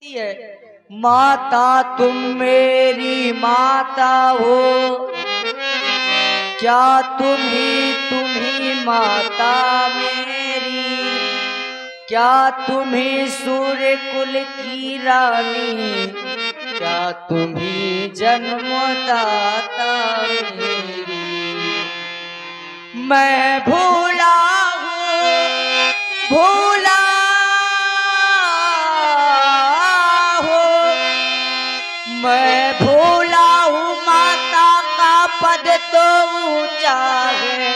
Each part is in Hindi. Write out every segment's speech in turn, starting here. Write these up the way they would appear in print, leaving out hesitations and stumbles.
है माता तुम मेरी माता हो, क्या तुम ही माता मेरी, क्या तुम ही सूर्य कुल की रानी, क्या तुम ही जन्मदाता मेरी। मैं भूला हूँ भूला मैं भूला हूँ माता का पद तो ऊंचा है,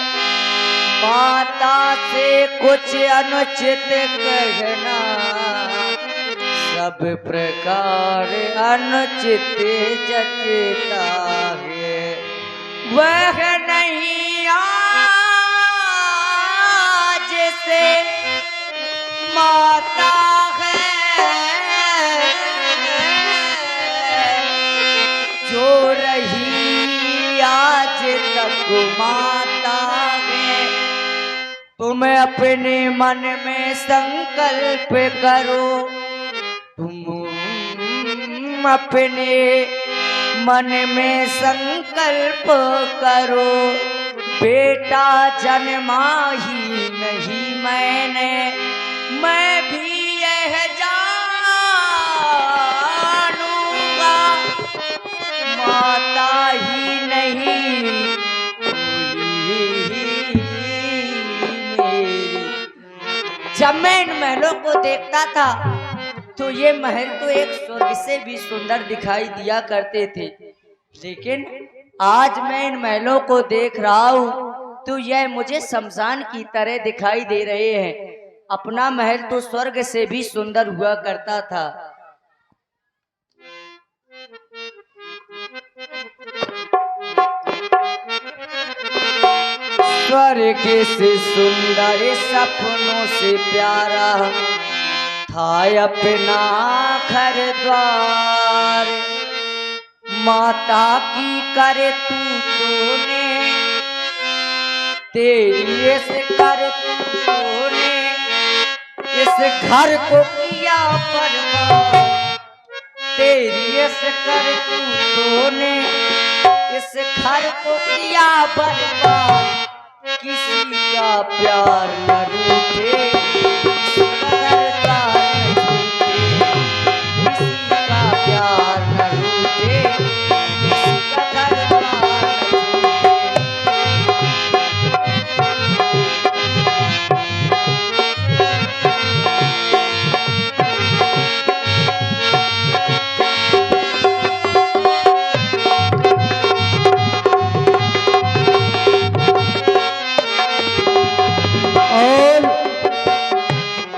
माता से कुछ अनुचित कहना सब प्रकार अनुचित जचता है। वह नहीं आज से माता है जो रही आज तक माता है। तुम अपने मन में संकल्प करो, तुम अपने मन में संकल्प करो, बेटा जन्मा ही नहीं मैंने, मैं भी यह माता ही नहीं मेरी। जब मैं इन महलों को देखता था तो ये महल तो एक स्वर्ग से भी सुंदर दिखाई दिया करते थे, लेकिन आज मैं इन महलों को देख रहा हूँ तो यह मुझे शमशान की तरह दिखाई दे रहे हैं। अपना महल तो स्वर्ग से भी सुंदर हुआ करता था। स्वर्ग से सुंदर सपनों से प्यारा था अपना घर द्वार, माता की करे तूने तेरी इस कर तूने इस घर को किया बर्बाद, तेरी इस कर तूने इस घर को किया बर्बाद। किसी का प्यार न रूठे, किसी का प्यार न रूठे, किसी का दरबार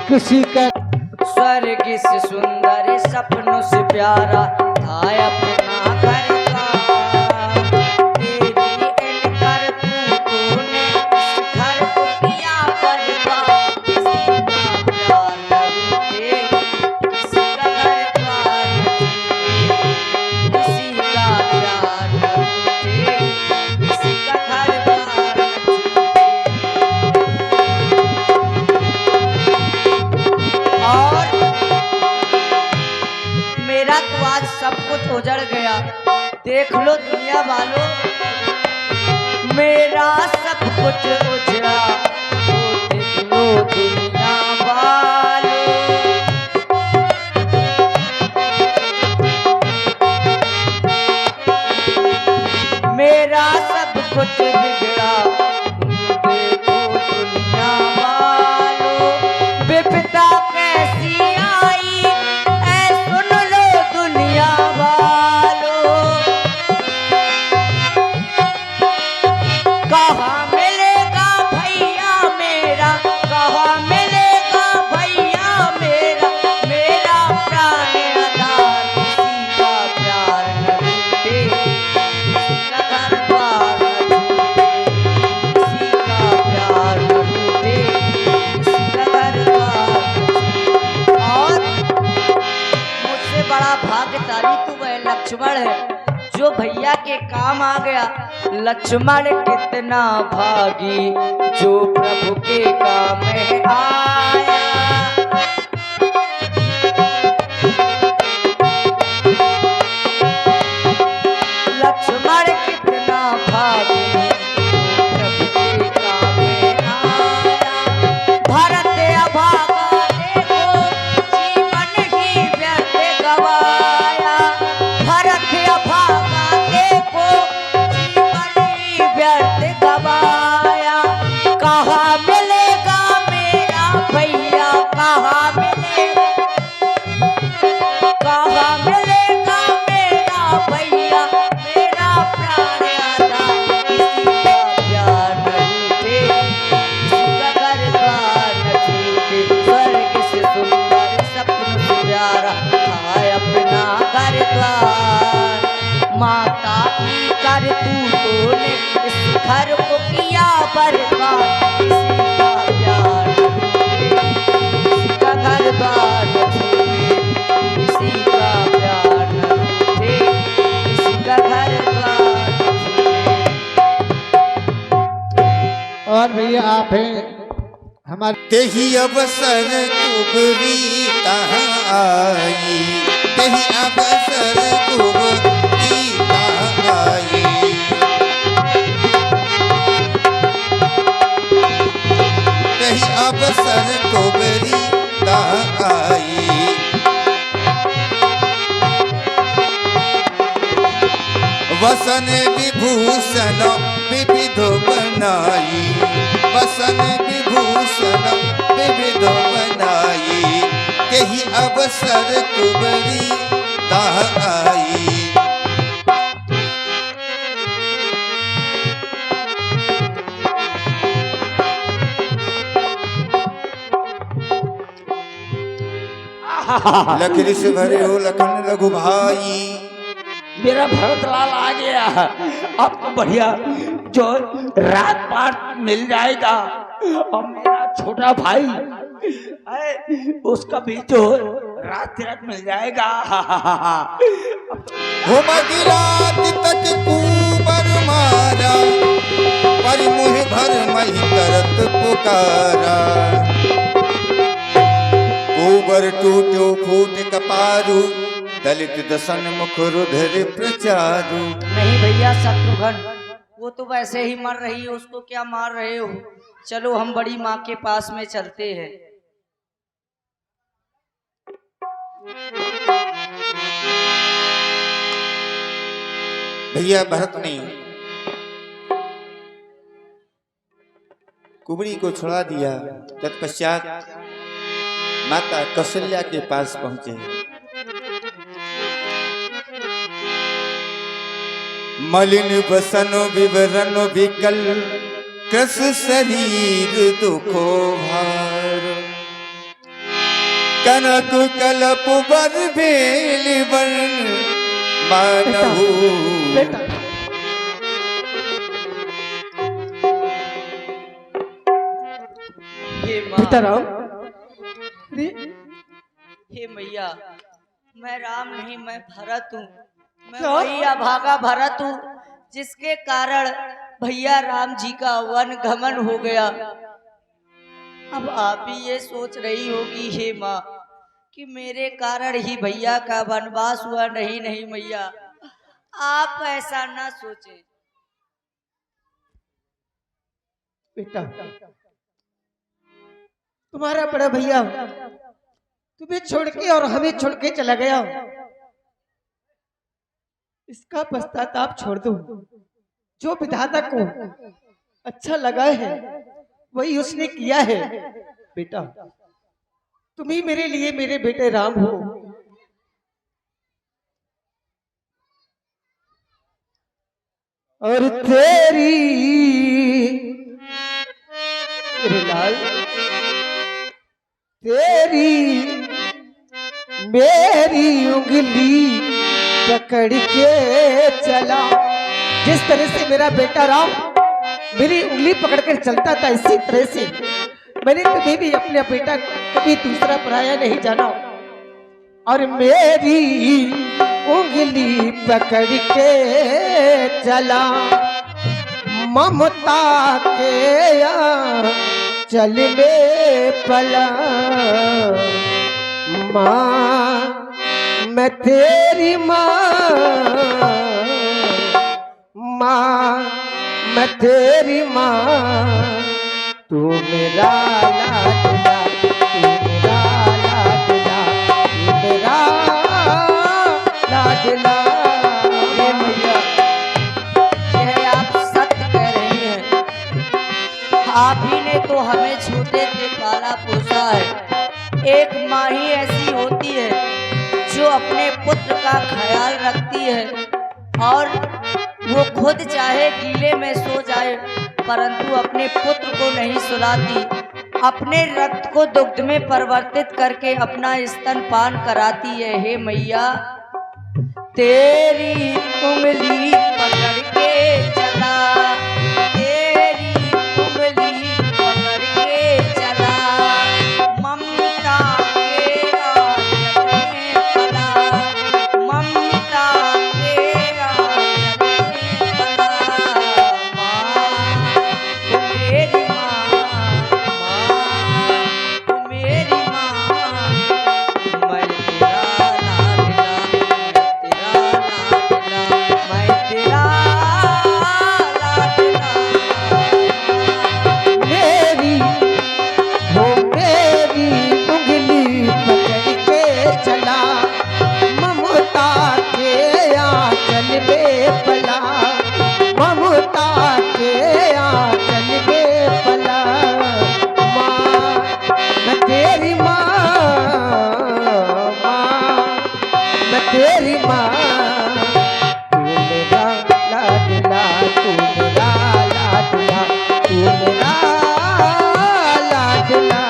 किसी का स्वर्ग से सुंदर सपनों से प्यारा था अपना घर द्वार, तेरी इनकार तूने इस घर को किया बर्बाद। किसी का प्यार न रूठे, किसी का घर द्वार न टूटे, किसी का प्यार न रूठे, किसी का घर द्वार न टूटे। और मेरा तो आज सब कुछ उजड़ गया, देख लो दुनिया वालों, मेरा सब कुछ उजड़ा, तो देख लो दुनिया वालों। मेरा सब कुछ बिगड़ा, देखो दुनिया वालों। विपदा कैसी आई ऐ सुन लो दुनिया वालों, कहाँ मिलेगा भैया मेरा, कहाँ मिलेगा भैया मेरा, मेरा प्राण आधार। किसी का प्यार न रूठे, किसी का घर द्वार न टूटे, किसी का प्यार न रूठे, किसी का घर द्वार न टूटे। और मुझसे बड़ा भाग्यशाली तो वह लक्ष्मण है जो भैया के काम आ गया। लक्ष्मण कितना भागी जो प्रभु के काम में आया। कहाँ मिलेगा मेरा भैया मेरा प्राण आधार, किसी का प्यार न रूठे, किसी का घर द्वार न छूटे, स्वर्ग से सुंदर सपन से प्यारा था अपना घर द्वार। माता की करतूतों ने इस घर को किया बर्बाद, किसी का प्यार न रूठे, किसी का घर द्वार न छूटे, किसी का प्यार न रूठे, किसी का घर द्वार न छूटे। और भैया आप हैं हमारे तेही अवसर कुबरी तहाँ आई, तेही अवसर कुबरी तहाँ आई, तेही अवसर कुबरी तहाँ आई। वसन विभूषण विविध बनाई, वसन विभूषण विविध बनाई, तेही अवसर कुबरी तहाँ आई। लकड़ी से भरे हो लखन लघु भाई, मेरा भरतलाल आ गया। अब तो बढ़िया जो रात पाट मिल जाएगा, और मेरा छोटा भाई उसका भी जो रात रात मिल जाएगा। हो मदिरात तक कुबर मारा, पर मुँह भर मही करत पुकारा। कुबर टूटो फूट कपारू, दलित दसन मुख रुधिर प्रचारू। नहीं भैया शत्रुघ्न, वो तो वैसे ही मर रही है, उसको क्या मार रहे हो? चलो हम बड़ी माँ के पास में चलते हैं। भैया भरत ने कुबरी को छुड़ा दिया। तत्पश्चात माता कौशल्या के पास पहुंचे। मलिन बसन विवरण विकल, कृष शरीर दुखो भार। कनक कलप बर भेल वर्ण मानहु। हे माँ, हे मैया, मैं राम नहीं मैं भरत हूँ। मैं भैया भागा भरत हूँ, जिसके कारण भैया राम जी का वन गमन हो गया। अब आप ही ये सोच रही होगी हे माँ कि मेरे कारण ही भैया का वनवास हुआ। नहीं नहीं मैया, आप ऐसा ना सोचें। बेटा, तुम्हारा बड़ा भैया तुम्हें छोड़ के और हमें छोड़ के चला गया, इसका पश्चाताप छोड़ दो। जो विधाता को अच्छा लगा है वही उसने किया है। बेटा, तुम ही मेरे लिए मेरे बेटे राम हो। और तेरी मेरे लाल, तेरी मेरी उंगली पकड़ के चला। जिस तरह से मेरा बेटा राम मेरी उंगली पकड़कर चलता था, इसी तरह से मैंने कभी भी अपने बेटा कभी दूसरा पराया नहीं जाना। और मेरी उंगली पकड़ के चला, ममता के चल में पला। माँ मैं तेरी माँ, माँ मैं तेरी माँ, तू मेरा लाडला, तू मेरा लाडला, तू मेरा लाडला। हे मैया, यह आप सत्य कह रही हैं। आप ही ने तो हमें छोटे से पाला पोसा है। एक माँ ही ऐसी होती है जो अपने पुत्र का ख्याल रखती है और वो खुद चाहे गीले में सो जाए परंतु अपने पुत्र को नहीं सुलाती, अपने रक्त को दुग्ध में परिवर्तित करके अपना स्तनपान कराती है। हे मैया, तेरी उंगली पकड़ के चला, तेरी उंगली पकड़ के चला, ममता के आंचल में पला, ममता के आंचल में पला। माँ तू मेरी माँ, माँ तू मेरी माँ, मैं तेरा लाडला, मैं तेरा लाडला। मेरी वो मेरी उंगली पकड़ के चला, ममता के आंचल में पला, ममता के आंचल में पला। माँ मैं तेरी माँ, माँ मैं तेरी माँ, तू मेरा लाडला, तू मेरा लाडला, तू मेरा लाडला।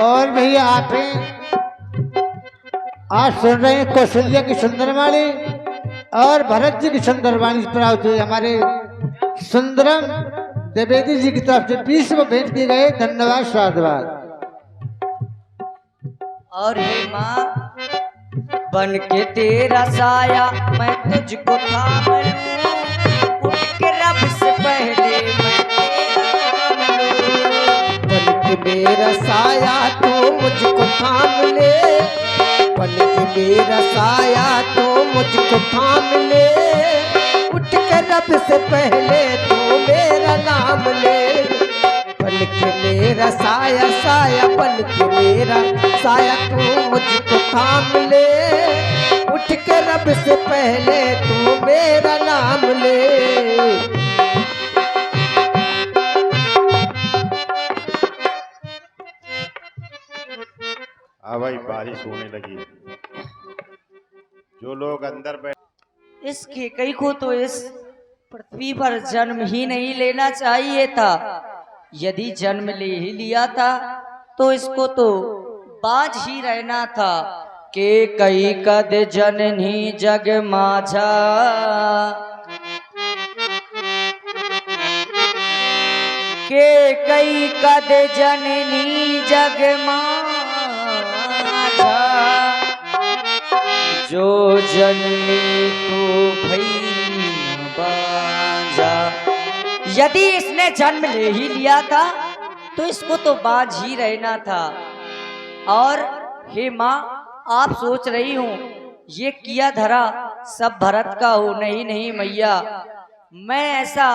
और भैया आप हैं, आज सुन रहे हैं कौशल्या की सुंदरवाणी और भरत जी की सुंदरवाणी प्राप्त हुई हमारे सुंदरम द्विवेदी जी की तरफ से 20 में भेंट किए गए। धन्यवाद, साधुवाद। और हे माँ, बन के तेरा साया मैं तुझको थाम लूं, उठ के रब से पहले मैं तेरा नाम लूं। बन के मेरा साया तो मुझको थाम ले, बन के मेरा साया तो मुझको थाम ले, उठ के रब से पहले तो मेरा नाम ले। बन के मेरा साया, साया बन के मेरा साया तू मुझको थाम ले, उठ के रब से पहले तू मेरा नाम ले। हाँ भाई, बारिश होने लगी। जो लोग अंदर बैठ इस केकई को तो इस पृथ्वी पर जन्म ही नहीं लेना चाहिए था। यदि जन्म ले ही लिया था तो इसको तो बाज ही रहना था। के कई कद जननी जग माझा, के कई कद जननी जग माझा, जो जन्मे तो भई बाजा। यदि इसने जन्म ले ही लिया था तो इसको तो बाज ही रहना था। और हे माँ, आप सोच रही हूँ ये किया धरा सब भरत का हो। नहीं नहीं मैया, मैं ऐसा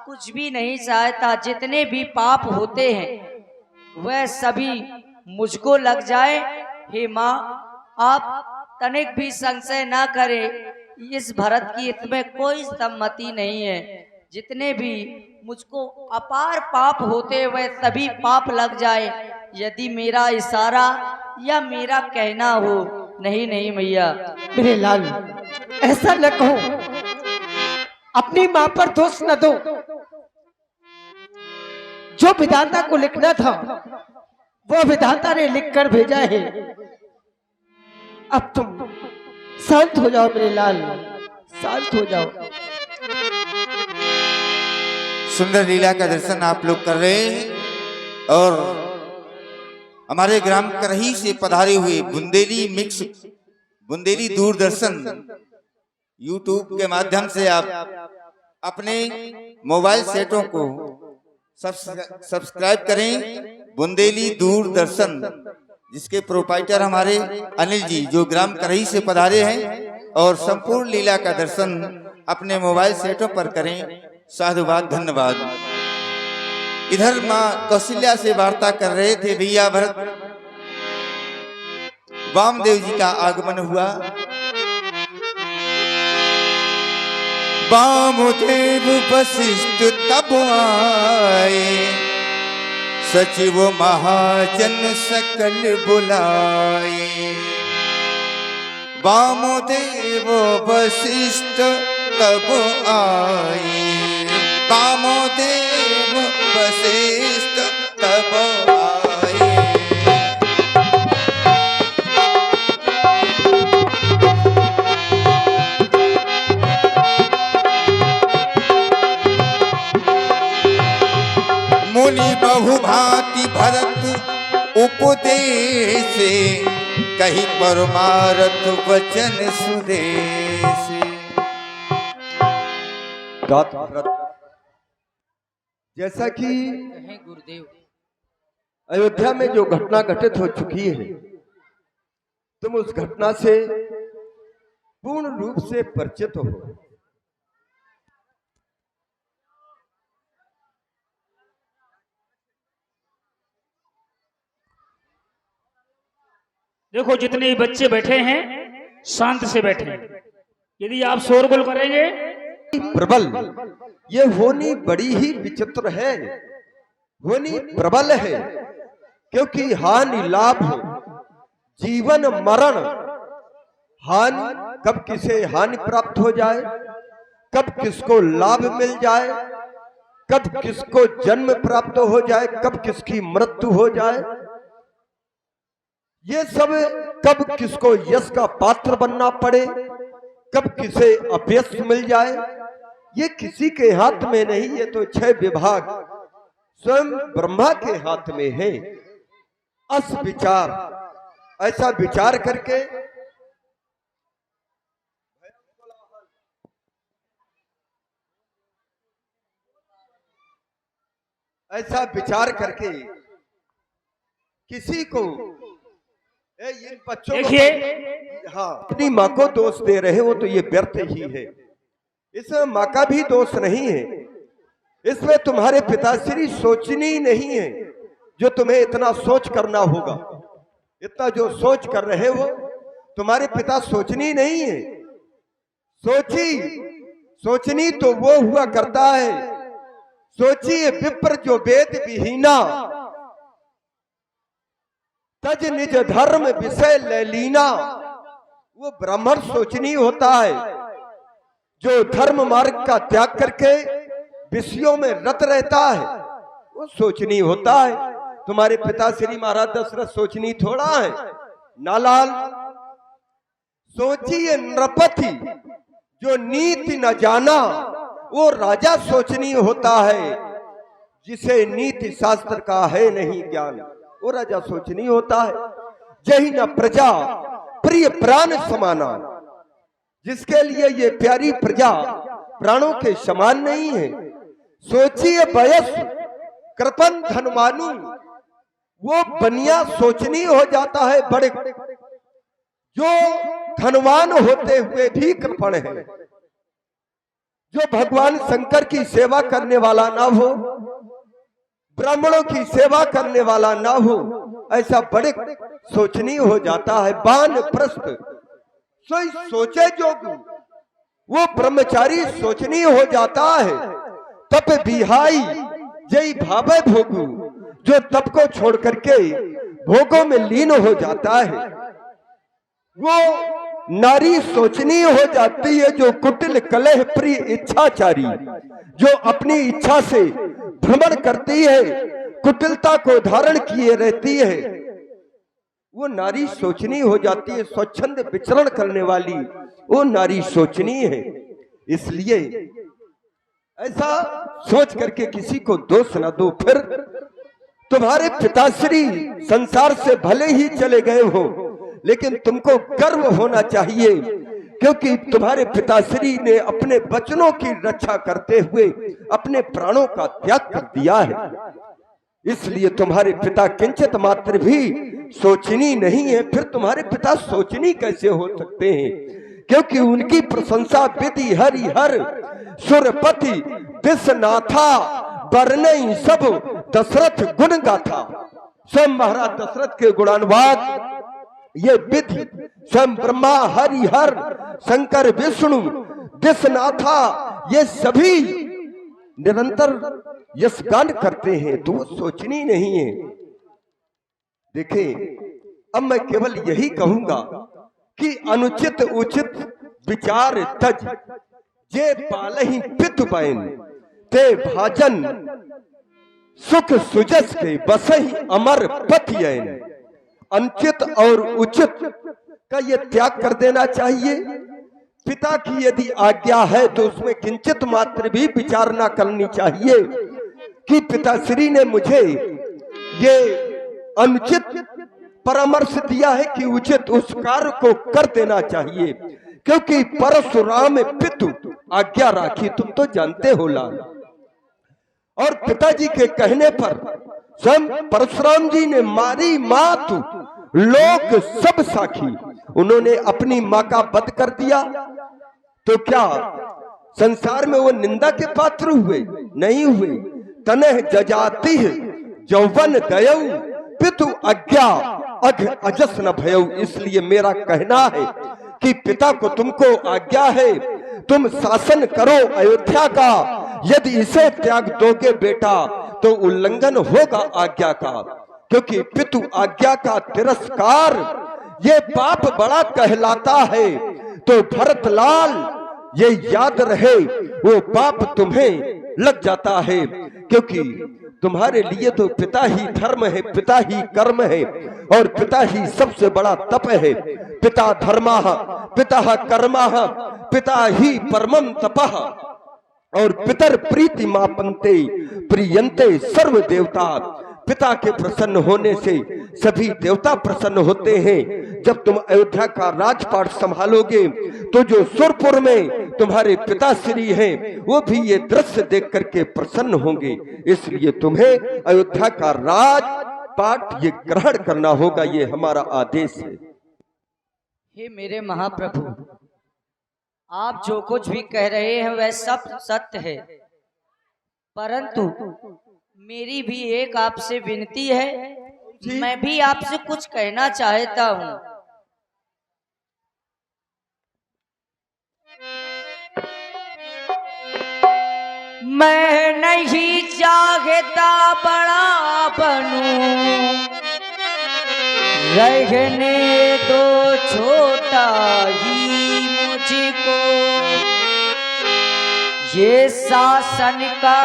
कुछ भी नहीं चाहता। जितने भी पाप होते हैं वह सभी मुझको लग जाए। हे माँ, आप तनिक भी संशय ना करें, इस भरत की इसमें कोई सम्मति नहीं है। जितने भी मुझको अपार पाप होते वह सभी पाप लग जाए यदि मेरा इशारा या मेरा कहना हो। नहीं नहीं मैया। मेरे लाल, ऐसा न कहो, अपनी माँ पर दोष न दो। जो विधाता को लिखना था वो विधाता ने लिखकर भेजा है। अब तुम शांत हो जाओ मेरे लाल, शांत हो जाओ। सुंदर लीला का दर्शन आप लोग कर रहे हैं और हमारे ग्राम करही से पधारे हुए बुंदेली दूरदर्शन यूट्यूब के माध्यम से आप अपने मोबाइल सेटों को सब्सक्राइब करें। बुंदेली दूरदर्शन, जिसके प्रोपाइटर हमारे अनिल जी जो ग्राम करही से पधारे हैं, और संपूर्ण लीला का दर्शन अपने मोबाइल सेटों पर करें। साधुवाद, धन्यवाद। इधर माँ कौशल्या से वार्ता कर रहे थे भैया भरत। वामदेव जी का आगमन हुआ। वामदेव वशिष्ठ तब आए, सचिव महाजन सकल बुलाए, वामदेव वशिष्ठ तब आए, वामदेव वशिष्ठ तब आए। मुनि बहुभांति भरत उपदेश, कही परमारथ वचन सुदेश। जैसा कि अयोध्या में जो घटना घटित हो चुकी है, तुम उस घटना से पूर्ण रूप से परिचित हो। देखो जितने बच्चे बैठे हैं शांत से बैठे हैं। यदि आप शोरगुल करेंगे प्रबल, ये होनी बड़ी ही विचित्र है, होनी प्रबल है, क्योंकि हानि लाभ, जीवन मरण, हानि कब किसे हानि प्राप्त हो जाए, कब किसको लाभ मिल जाए, कब किसको जन्म प्राप्त हो जाए, कब किसकी मृत्यु हो जाए, ये सब कब किसको यश का पात्र बनना पड़े, कब किसे अपयश मिल जाए, ये किसी के हाथ में नहीं, ये तो 6 विभाग स्वयं ब्रह्मा के हाथ में है। अस विचार, ऐसा विचार करके किसी को इन बच्चों देखिए, हाँ अपनी माँ को दोष दे रहे हो तो ये व्यर्थ ही है। इसमें माँ का भी दोष नहीं है, इसमें तुम्हारे पिताश्री सोचनी नहीं है जो तुम्हें इतना सोच करना होगा। इतना जो सोच कर रहे हो तुम्हारे पिता सोचनी नहीं है। सोचनी तो वो हुआ करता है, सोचिए विप्र जो वेद विहीना, तज निज धर्म विषय लैलीना, वो ब्राह्मण सोचनी होता है जो धर्म मार्ग का त्याग करके विषयों में रत रहता है, वो सोचनी होता है। तुम्हारे पिता श्री महाराज दशरथ सोचनी थोड़ा है। नालाल, सोचिए नृपति जो नीति न जाना, वो राजा सोचनी होता है, जिसे नीति शास्त्र का है नहीं ज्ञान, वो राजा सोचनी होता है। जही न प्रजा प्रिय प्राण समाना, जिसके लिए ये प्यारी प्रजा प्राणों के समान नहीं है। सोचिए वयस कृपन धनवानु, वो बनिया सोचनी हो जाता है बड़े, जो धनवान होते हुए भी कृपण है, जो भगवान शंकर की सेवा करने वाला ना हो, ब्राह्मणों की सेवा करने वाला ना हो, ऐसा बड़े सोचनी हो जाता है। बान प्रस्थ सोई सोचे जोगु, वो ब्रह्मचारी सोचनी हो जाता है। तप बिहाई जय भावे भोगु, जो तप को छोड़ करके भोगों में लीन हो जाता है। वो नारी सोचनी हो जाती है जो कुटिल कलह प्रिय इच्छाचारी, जो अपनी इच्छा से भ्रमण करती है, कुटिलता को धारण किए रहती है, वो नारी सोचनी हो जाती है। स्वच्छंद विचरण करने वाली वो नारी सोचनी है। इसलिए ऐसा सोच करके किसी को दोष न दो। फिर तुम्हारे पिताश्री संसार से भले ही चले गए हो, लेकिन तुमको गर्व होना चाहिए, क्योंकि तुम्हारे पिताश्री ने अपने वचनों की रक्षा करते हुए अपने प्राणों का त्याग कर दिया है। इसलिए तुम्हारे पिता किंचित मात्र भी सोचनी नहीं है। फिर तुम्हारे पिता सोचनी कैसे हो सकते हैं? क्योंकि उनकी प्रशंसा विधि हरिहर सुरपति विश्वनाथा वर्णई सब दशरथ गुण गाथा। स्वयं महाराज दशरथ के गुणानुवाद ये विधि स्वयं ब्रह्मा हरिहर शंकर विष्णु विश्वनाथा ये सभी निरंतर यशगान करते हैं तो वो सोचनी नहीं है। देखें, अब मैं केवल यही कहूंगा कि अनुचित उचित विचार तज जे पालही पितु बैन ते भाजन सुख सुजस के बसही अमर पतियन। अनुचित और उचित का ये त्याग कर देना चाहिए। पिता की यदि आज्ञा है तो उसमें किंचित मात्र भी विचार ना करनी चाहिए कि पिताश्री ने मुझे ये अनुचित परामर्श दिया है कि उचित, उस कार्य को कर देना चाहिए, क्योंकि परशुराम पितु आज्ञा राखी, तुम तो जानते हो लाल। और पिताजी के कहने पर स्वयं परशुराम जी ने मारी मातु लोक सब साखी, उन्होंने अपनी मां का वध कर दिया। तो क्या संसार में वो निंदा के पात्र हुए? नहीं हुए। तनह जजाति जौवन दयऊ पितु आज्ञा अघ अजस न भयऊ। इसलिए मेरा कहना है कि पिता को तुमको आज्ञा है, तुम शासन करो अयोध्या का। यदि इसे त्याग दोगे बेटा तो उल्लंघन होगा आज्ञा का, क्योंकि पितु आज्ञा का तिरस्कार ये पाप बड़ा कहलाता है। तो भरतलाल ये याद रहे, वो पाप तुम्हें लग जाता है, क्योंकि तुम्हारे लिए तो पिता ही धर्म है, पिता ही कर्म है और पिता ही सबसे बड़ा तप है। पिता धर्मः पिता कर्मः पिता ही परमं तपः और पितर प्रीति मापन्ते प्रियन्ते सर्व देवता। पिता के प्रसन्न होने से सभी देवता प्रसन्न होते हैं। जब तुम अयोध्या का राजपाट संभालोगे तो जो सुरपुर में तुम्हारे पिताश्री हैं वो भी ये दृश्य देख करके प्रसन्न होंगे। इसलिए तुम्हें अयोध्या का राजपाट ये ग्रहण करना होगा, ये हमारा आदेश है। हे मेरे महाप्रभु, आप जो कुछ भी कह रहे हैं वह सब सत्य है, परंतु मेरी भी एक आपसे विनती है। मैं भी आपसे कुछ कहना चाहता हूँ। मैं नहीं चाहता बड़ा बनूं, रहने दो छोटा ही मुझको। ये शासन का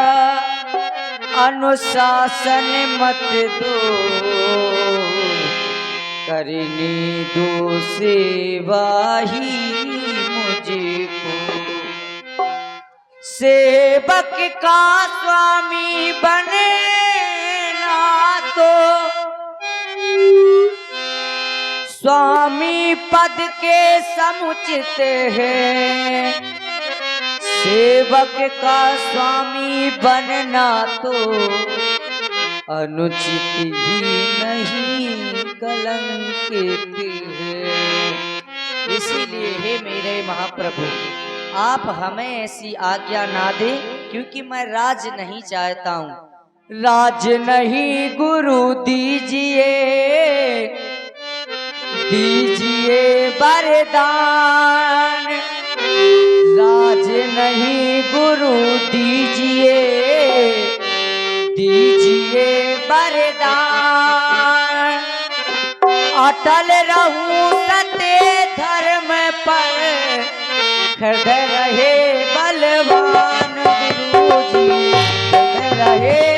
अनुशासन मत दो, करने दो सेवा ही मुझको। सेवक का स्वामी बनना तो स्वामी पद के समुचित है। सेवक का स्वामी बनना तो अनुचित ही नहीं कलंकित है। इसीलिए हे मेरे महाप्रभु, आप हमें ऐसी आज्ञा ना दें, क्योंकि मैं राज नहीं चाहता हूँ। राज नहीं गुरु दीजिए, दीजिए वरदान। राज नहीं गुरु दीजिए, दीजिए वरदान। अटल रहूं सत्य धर्म पर, हृदय रहे बलवान। गुरु जी हृदय रहे